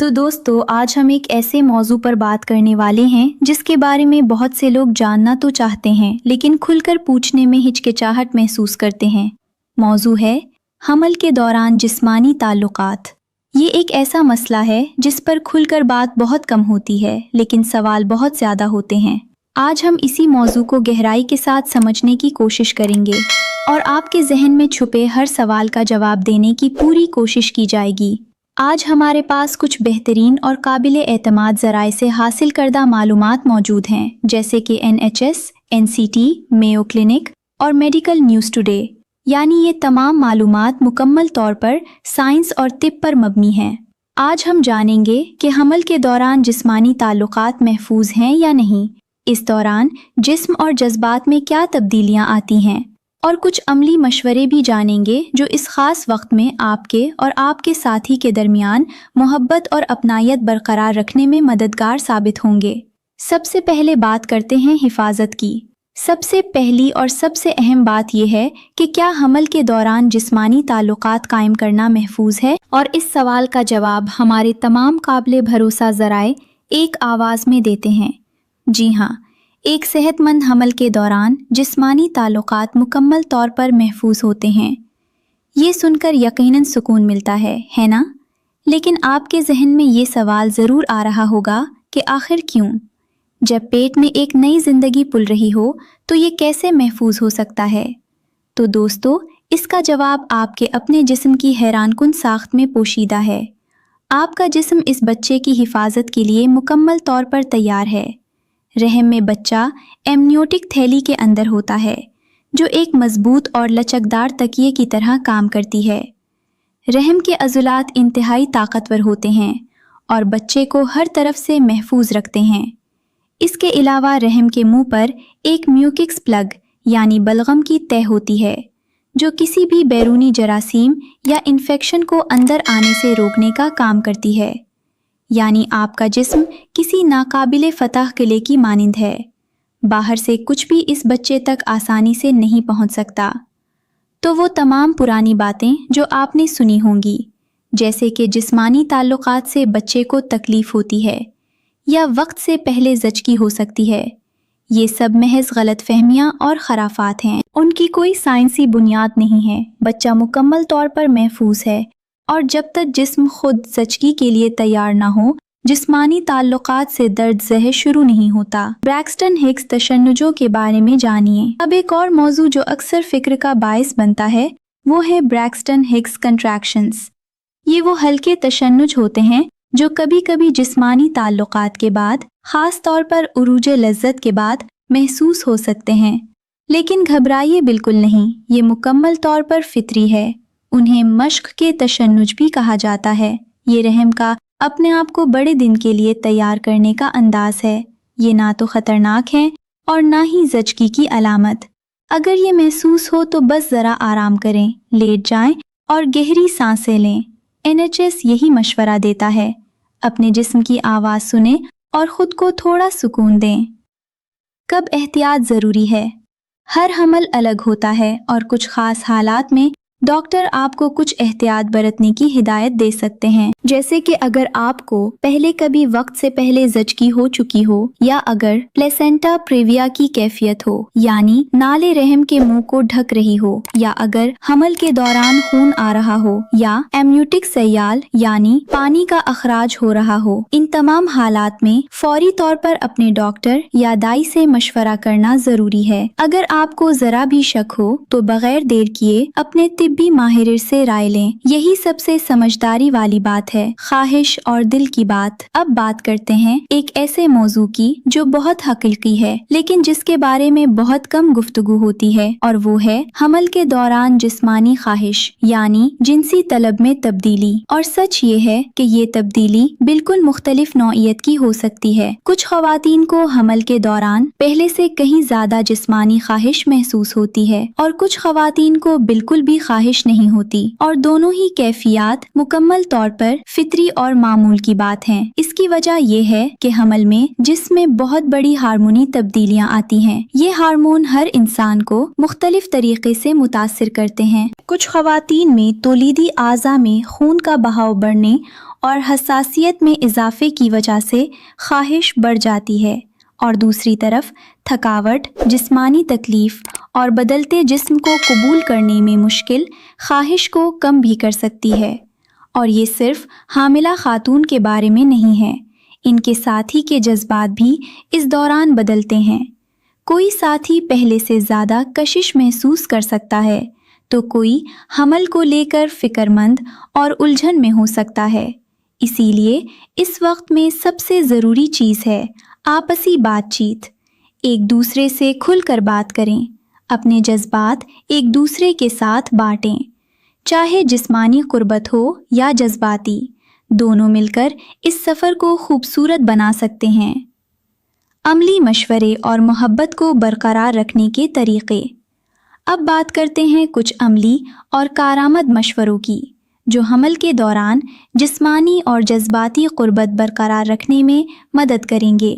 तो दोस्तों, आज हम एक ऐसे मौजू पर बात करने वाले हैं जिसके बारे में बहुत से लोग जानना तो चाहते हैं लेकिन खुलकर पूछने में हिचकिचाहट महसूस करते हैं। मौजू है हमल के दौरान जिस्मानी ताल्लुकात। ये एक ऐसा मसला है जिस पर खुलकर बात बहुत कम होती है लेकिन सवाल बहुत ज़्यादा होते हैं। आज हम इसी मौजू को गहराई के साथ समझने की कोशिश करेंगे और आपके जहन में छुपे हर सवाल का जवाब देने की पूरी कोशिश की जाएगी। आज हमारे पास कुछ बेहतरीन और काबिले एतमाद ज़राए से हासिल करदा मालूमात मौजूद हैं, जैसे कि NHS, NCT, मेयो क्लिनिक और मेडिकल न्यूज़ टुडे। यानी ये तमाम मालूमात मुकम्मल तौर पर साइंस और तिब पर मबनी हैं। आज हम जानेंगे कि हमल के दौरान जिस्मानी ताल्लुकात महफूज हैं या नहीं, इस दौरान जिस्म और जज्बात में क्या तब्दीलियाँ आती हैं, और कुछ अमली मशवरे भी जानेंगे जो इस ख़ास वक्त में आपके और आपके साथी के दरमियान मोहब्बत और अपनायत बरकरार रखने में मददगार साबित होंगे। सबसे पहले बात करते हैं हिफाजत की। सबसे पहली और सबसे अहम बात यह है कि क्या हमल के दौरान जिस्मानी ताल्लुकात कायम करना महफूज है, और इस सवाल का जवाब हमारे तमाम काबिले भरोसा ज़राए एक आवाज़ में देते हैं। जी हाँ, एक सेहतमंद हमल के दौरान जिस्मानी ताल्लुकात मुकम्मल तौर पर महफूज होते हैं। ये सुनकर यकीनन सुकून मिलता है ना? लेकिन आपके जहन में ये सवाल ज़रूर आ रहा होगा कि आखिर क्यों? जब पेट में एक नई ज़िंदगी पुल रही हो तो ये कैसे महफूज हो सकता है? तो दोस्तों, इसका जवाब आपके अपने जिस्म की हैरानकुन साख्त में पोशीदा है। आपका जिस्म इस बच्चे की हिफाजत के लिए मुकम्मल तौर पर तैयार है। रहम में बच्चा एमनियोटिक थैली के अंदर होता है, जो एक मजबूत और लचकदार तकिए की तरह काम करती है। रहम के अज़ुलात इंतहाई ताकतवर होते हैं और बच्चे को हर तरफ से महफूज रखते हैं। इसके अलावा रहम के मुंह पर एक म्यूकिक्स प्लग यानी बलगम की तह होती है, जो किसी भी बैरूनी जरासीम या इन्फेक्शन को अंदर आने से रोकने का काम करती है। यानी आपका जिस्म किसी नाकाबिले फतह किले की मानिंद है। बाहर से कुछ भी इस बच्चे तक आसानी से नहीं पहुंच सकता। तो वो तमाम पुरानी बातें जो आपने सुनी होंगी, जैसे कि जिस्मानी ताल्लुकात से बच्चे को तकलीफ़ होती है या वक्त से पहले ज़चगी हो सकती है, ये सब महज गलतफहमियाँ और खराफात हैं। उनकी कोई साइंसी बुनियाद नहीं है। बच्चा मुकम्मल तौर पर महफूज है और जब तक जिस्म खुद ज़चगी के लिए तैयार ना हो, जिस्मानी ताल्लुकात से दर्द ज़ह शुरू नहीं होता। ब्रैक्सटन हिग्स तशन्नुजों के बारे में जानिए। अब एक और मौजू जो अक्सर फ़िक्र का बायस बनता है वो है ब्रैक्सटन हिग्स कंट्रैक्शंस। ये वो हल्के तशन्नुज होते हैं जो कभी कभी जिस्मानी ताल्लुकात के बाद, ख़ास तौर पर उरूज लज्जत के बाद महसूस हो सकते हैं। लेकिन घबराइए बिल्कुल नहीं, ये मुकम्मल तौर पर फितरी है। उन्हें मश्क के तशन्नुज भी कहा जाता है। ये रहम का अपने आप को बड़े दिन के लिए तैयार करने का अंदाज है। ये ना तो ख़तरनाक है और ना ही ज़चगी की अलामत। अगर ये महसूस हो तो बस ज़रा आराम करें, लेट जाएं और गहरी सांसें लें। NHS यही मशवरा देता है। अपने जिस्म की आवाज़ सुनें और ख़ुद को थोड़ा सुकून दें। कब एहतियात ज़रूरी है? हर हमल अलग होता है और कुछ ख़ास हालात में डॉक्टर आपको कुछ एहतियात बरतने की हिदायत दे सकते हैं, जैसे कि अगर आपको पहले कभी वक्त से पहले ज़चगी हो चुकी हो, या अगर प्लेसेंटा प्रेविया की कैफियत हो यानी नाले रहम के मुंह को ढक रही हो, या अगर हमल के दौरान खून आ रहा हो, या एम्यूटिक सयाल यानी पानी का अखराज हो रहा हो। इन तमाम हालात में फौरी तौर पर अपने डॉक्टर या दाई से मशवरा करना ज़रूरी है। अगर आपको ज़रा भी शक हो तो बगैर देर किए अपने भी माहिर से राय लें। यही सबसे समझदारी वाली बात है, ख्वाहिश और दिल की बात। अब बात करते हैं एक ऐसे मौजू की जो बहुत हकीकी है लेकिन जिसके बारे में बहुत कम गुफ्तगू होती है, और वो है हमल के दौरान जिस्मानी ख्वाहिश यानी जिनसी तलब में तब्दीली। और सच ये है कि ये तब्दीली बिल्कुल मुख्तलिफ नौइयत की हो सकती है। कुछ ख्वातीन को हमल के दौरान पहले से कहीं ज्यादा जिस्मानी ख्वाहिश महसूस होती है और कुछ ख्वातीन को बिल्कुल भी ख्वाहिश नहीं होती, और दोनों ही कैफियत मुकम्मल तौर पर फितरी और मामूल की बात हैं। इसकी वजह यह है कि हमल में जिस्म में बहुत बड़ी हार्मोनी तब्दीलियां आती हैं। ये हार्मोन हर इंसान को मुख्तलिफ तरीके से मुतासिर करते हैं। कुछ ख्वातीन में तौलीदी आज़ा में खून का बहाव बढ़ने اور حساسیت میں اضافے کی وجہ سے خواہش بڑھ جاتی ہے، اور دوسری طرف تھکاوٹ، جسمانی تکلیف اور بدلتے جسم کو قبول کرنے میں مشکل خواہش کو کم بھی کر سکتی ہے۔ اور یہ صرف حاملہ خاتون کے بارے میں نہیں ہے، ان کے ساتھی کے جذبات بھی اس دوران بدلتے ہیں۔ کوئی ساتھی پہلے سے زیادہ کشش محسوس کر سکتا ہے، تو کوئی حمل کو لے کر فکر مند اور الجھن میں ہو سکتا ہے۔ اسی لیے اس وقت میں سب سے ضروری چیز ہے آپسی بات چیت۔ ایک دوسرے سے کھل کر بات کریں، اپنے جذبات ایک دوسرے کے ساتھ بانٹیں، چاہے جسمانی قربت ہو یا جذباتی، دونوں مل کر اس سفر کو خوبصورت بنا سکتے ہیں۔ عملی مشورے اور محبت کو برقرار رکھنے کے طریقے۔ اب بات کرتے ہیں کچھ عملی اور کارآمد مشوروں کی جو حمل کے دوران جسمانی اور جذباتی قربت برقرار رکھنے میں مدد کریں گے۔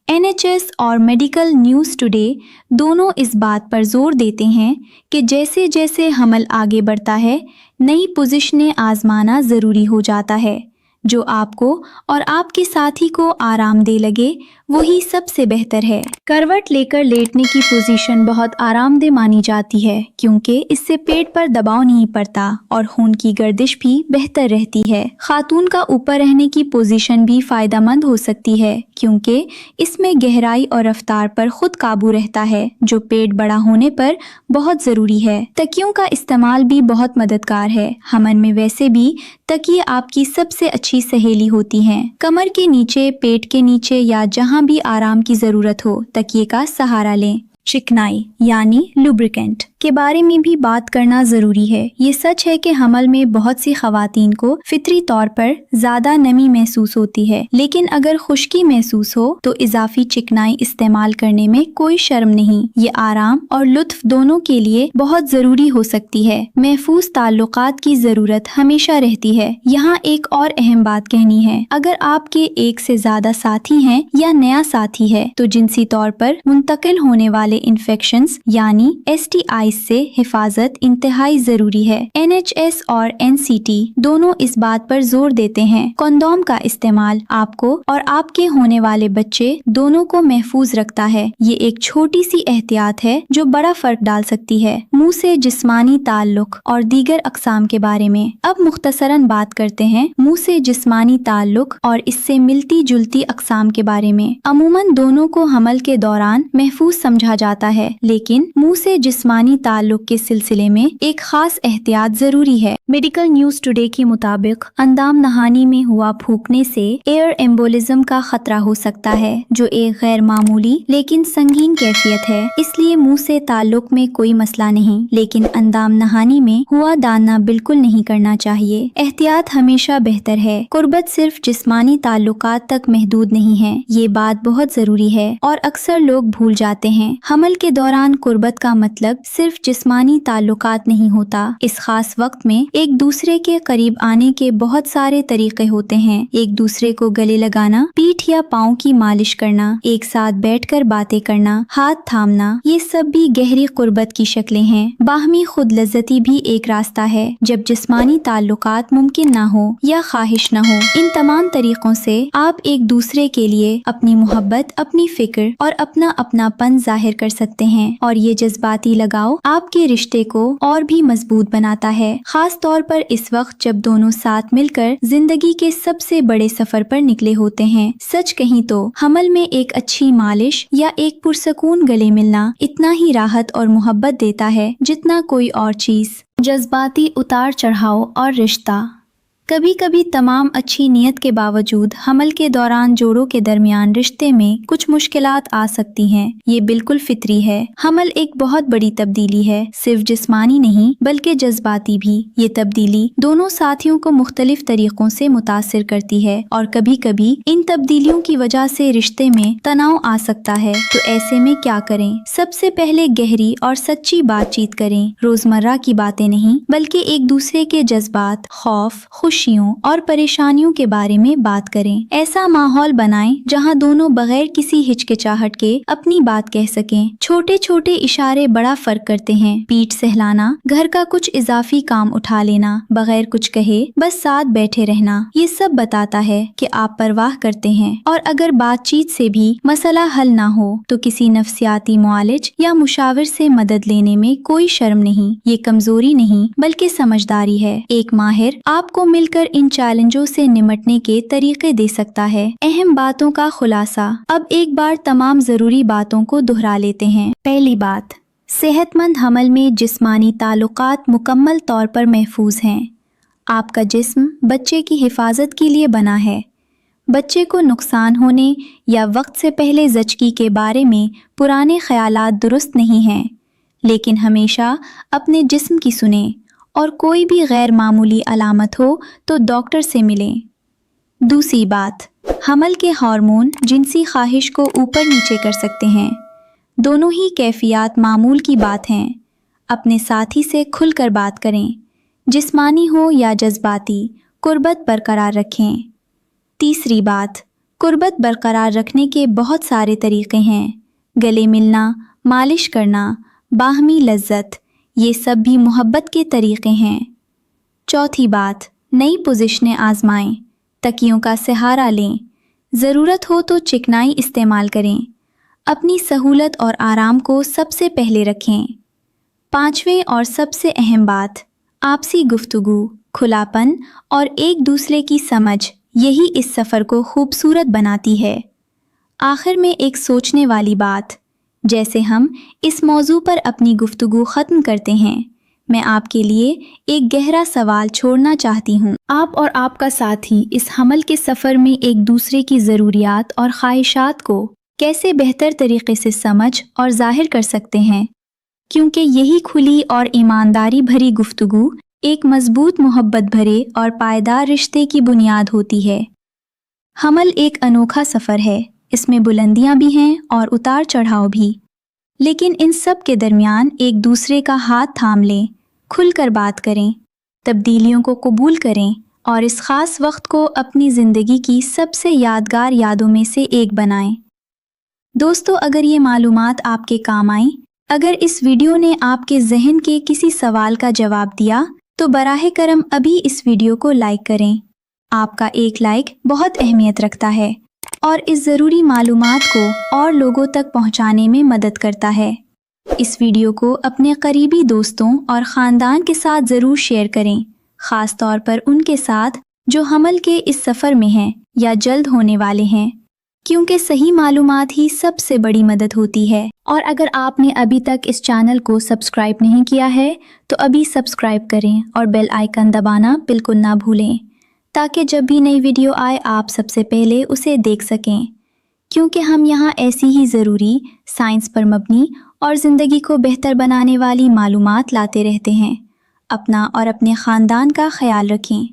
NHS اور میڈیکل نیوز ٹوڈے دونوں اس بات پر زور دیتے ہیں کہ جیسے جیسے حمل آگے بڑھتا ہے، نئی پوزیشنیں آزمانا ضروری ہو جاتا ہے۔ جو آپ کو اور آپ کے ساتھی کو آرام دہ لگے وہی سب سے بہتر ہے۔ کروٹ لے کر لیٹنے کی پوزیشن بہت آرام دہ مانی جاتی ہے کیونکہ اس سے پیٹ پر دباؤ نہیں پڑتا اور خون کی گردش بھی بہتر رہتی ہے۔ خاتون کا اوپر رہنے کی پوزیشن بھی فائدہ مند ہو سکتی ہے کیونکہ اس میں گہرائی اور رفتار پر خود قابو رہتا ہے جو پیٹ بڑا ہونے پر بہت ضروری ہے۔ تکیوں کا استعمال بھی بہت مددگار ہے۔ حمل میں ویسے بھی تکیے آپ کی سب سے اچھی سہیلی ہوتی ہیں۔ کمر کے نیچے، پیٹ کے نیچے یا جہاں بھی آرام کی ضرورت ہو تکیے کا سہارا لیں۔ چکنائی یعنی لوبریکینٹ کے بارے میں بھی بات کرنا ضروری ہے۔ یہ سچ ہے کہ حمل میں بہت سی خواتین کو فطری طور پر زیادہ نمی محسوس ہوتی ہے، لیکن اگر خشکی محسوس ہو تو اضافی چکنائی استعمال کرنے میں کوئی شرم نہیں۔ یہ آرام اور لطف دونوں کے لیے بہت ضروری ہو سکتی ہے۔ محفوظ تعلقات کی ضرورت ہمیشہ رہتی ہے۔ یہاں ایک اور اہم بات کہنی ہے، اگر آپ کے ایک سے زیادہ ساتھی ہیں یا نیا ساتھی ہے تو جنسی طور پر منتقل ہونے والے انفیکشنز یعنی STIs سے حفاظت انتہائی ضروری ہے۔ NHS اور NCT دونوں اس بات پر زور دیتے ہیں کنڈوم کا استعمال آپ کو اور آپ کے ہونے والے بچے دونوں کو محفوظ رکھتا ہے۔ یہ ایک چھوٹی سی احتیاط ہے جو بڑا فرق ڈال سکتی ہے۔ منہ سے جسمانی تعلق اور دیگر اقسام کے بارے میں اب مختصراً بات کرتے ہیں منہ سے جسمانی تعلق اور اس سے ملتی جلتی اقسام کے بارے میں۔ عموماً دونوں کو حمل کے دوران محفوظ سمجھا جاتا ہے، لیکن منہ سے جسمانی تعلق کے سلسلے میں ایک خاص احتیاط ضروری ہے۔ میڈیکل نیوز ٹوڈے کے مطابق اندام نہانی میں ہوا پھونکنے سے ایئر ایمبولزم کا خطرہ ہو سکتا ہے جو ایک غیر معمولی لیکن سنگین کیفیت ہے۔ اس لیے منہ سے تعلق میں کوئی مسئلہ نہیں، لیکن اندام نہانی میں ہوا داننا بالکل نہیں کرنا چاہیے۔ احتیاط ہمیشہ بہتر ہے۔ قربت صرف جسمانی تعلقات تک محدود نہیں ہے، یہ بات بہت ضروری ہے اور اکثر لوگ بھول جاتے ہیں۔ حمل کے دوران قربت کا مطلب صرف جسمانی تعلقات نہیں ہوتا۔ اس خاص وقت میں ایک دوسرے کے قریب آنے کے بہت سارے طریقے ہوتے ہیں۔ ایک دوسرے کو گلے لگانا، پیٹھ یا پاؤں کی مالش کرنا، ایک ساتھ بیٹھ کر باتیں کرنا، ہاتھ تھامنا، یہ سب بھی گہری قربت کی شکلیں ہیں۔ باہمی خود لذتی بھی ایک راستہ ہے جب جسمانی تعلقات ممکن نہ ہو یا خواہش نہ ہو۔ ان تمام طریقوں سے آپ ایک دوسرے کے لیے اپنی محبت، اپنی فکر اور اپنا پن ظاہر کر سکتے ہیں، اور یہ جذباتی لگاؤ آپ کے رشتے کو اور بھی مضبوط بناتا ہے، خاص طور پر اس وقت جب دونوں ساتھ مل کر زندگی کے سب سے بڑے سفر پر نکلے ہوتے ہیں۔ سچ کہیں تو حمل میں ایک اچھی مالش یا ایک پرسکون گلے ملنا اتنا ہی راحت اور محبت دیتا ہے جتنا کوئی اور چیز۔ جذباتی اتار چڑھاؤ اور رشتہ۔ کبھی کبھی تمام اچھی نیت کے باوجود حمل کے دوران جوڑوں کے درمیان رشتے میں کچھ مشکلات آ سکتی ہیں۔ یہ بالکل فطری ہے۔ حمل ایک بہت بڑی تبدیلی ہے، صرف جسمانی نہیں بلکہ جذباتی بھی۔ یہ تبدیلی دونوں ساتھیوں کو مختلف طریقوں سے متاثر کرتی ہے اور کبھی کبھی ان تبدیلیوں کی وجہ سے رشتے میں تناؤ آ سکتا ہے۔ تو ایسے میں کیا کریں؟ سب سے پہلے گہری اور سچی بات چیت کریں۔ روزمرہ کی باتیں نہیں بلکہ ایک دوسرے کے جذبات، خوف، خوشی खुशियों और परेशानियों के बारे में बात करें। ऐसा माहौल बनाएं जहां दोनों बगैर किसी हिचकिचाहट के अपनी बात कह सकें। छोटे छोटे इशारे बड़ा फर्क करते हैं। पीठ सहलाना, घर का कुछ इजाफी काम उठा लेना, बगैर कुछ कहे बस साथ बैठे रहना, ये सब बताता है कि आप परवाह करते हैं। और अगर बातचीत से भी मसला हल ना हो तो किसी नफ्सियाती मुआलिज या मुशाविर से मदद लेने में कोई शर्म नहीं। ये कमजोरी नहीं बल्कि समझदारी है। एक माहिर आपको मिलकर इन चैलेंजों से निमटने के तरीके दे सकता है। अहम बातों का खुलासा। अब एक बार तमाम जरूरी बातों को दोहरा लेते हैं। पहली बात, सेहतमंद हमल में जिस्मानी ताल्लुकात मुकम्मल तौर पर महफूज हैं। आपका जिस्म बच्चे की हिफाजत के लिए बना है। बच्चे को नुकसान होने या वक्त से पहले ज़चगी के बारे में पुराने ख्यालात दुरुस्त नहीं हैं, लेकिन हमेशा अपने जिस्म की सुनें और कोई भी गैर मामूली अलामत हो तो डॉक्टर से मिलें। दूसरी बात, हमल के हार्मोन जिनसी ख्वाहिश को ऊपर नीचे कर सकते हैं। दोनों ही कैफियत मामूल की बात हैं। अपने साथी से खुलकर बात करें, जिस्मानी हो या जज्बाती, कुर्बत बरकरार रखें। तीसरी बात, कुर्बत बरकरार रखने के बहुत सारे तरीक़े हैं। गले मिलना, मालिश करना, बाहमी लज्जत, ये सब भी मोहब्बत के तरीक़े हैं। चौथी बात, नई पोजीशनें आजमाएं, तकियों का सहारा लें, ज़रूरत हो तो चिकनाई इस्तेमाल करें। अपनी सहूलत और आराम को सबसे पहले रखें। पांचवें और सबसे अहम बात, आपसी गुफ्तगू, खुलापन और एक दूसरे की समझ, यही इस सफ़र को खूबसूरत बनाती है। आखिर में एक सोचने वाली बात, जैसे हम इस मौजू पर अपनी गुफ्तगू ख़त्म करते हैं, मैं आपके लिए एक गहरा सवाल छोड़ना चाहती हूँ। आप और आपका साथी इस हमल के सफ़र में एक दूसरे की ज़रूरियात और ख्वाहिशात को कैसे बेहतर तरीके से समझ और ज़ाहिर कर सकते हैं, क्योंकि यही खुली और ईमानदारी भरी गुफ्तगू एक मजबूत मोहब्बत भरे और पायदार रिश्ते की बुनियाद होती है। हमल एक अनोखा सफ़र है, इसमें बुलंदियां भी हैं और उतार चढ़ाव भी, लेकिन इन सब के दरमियान एक दूसरे का हाथ थाम लें, खुलकर बात करें, तब्दीलियों को कबूल करें और इस ख़ास वक्त को अपनी ज़िंदगी की सबसे यादगार यादों में से एक बनाएं। दोस्तों, अगर ये मालूमात आपके काम आई, अगर इस वीडियो ने आपके जहन के किसी सवाल का जवाब दिया तो बराह करम अभी इस वीडियो को लाइक करें। आपका एक लाइक बहुत अहमियत रखता है और इस ज़रूरी मालूमात को और लोगों तक पहुंचाने में मदद करता है। इस वीडियो को अपने करीबी दोस्तों और ख़ानदान के साथ ज़रूर शेयर करें, ख़ास तौर पर उनके साथ जो हमल के इस सफ़र में हैं या जल्द होने वाले हैं, क्योंकि सही मालूमात ही सबसे बड़ी मदद होती है। और अगर आपने अभी तक इस चैनल को सब्सक्राइब नहीं किया है तो अभी सब्सक्राइब करें और बेल आइकन दबाना बिल्कुल ना भूलें, ताकि जब भी नई वीडियो आए आप सबसे पहले उसे देख सकें, क्योंकि हम यहाँ ऐसी ही ज़रूरी, साइंस पर मबनी और ज़िंदगी को बेहतर बनाने वाली मालूमात लाते रहते हैं। अपना और अपने ख़ानदान का ख्याल रखें।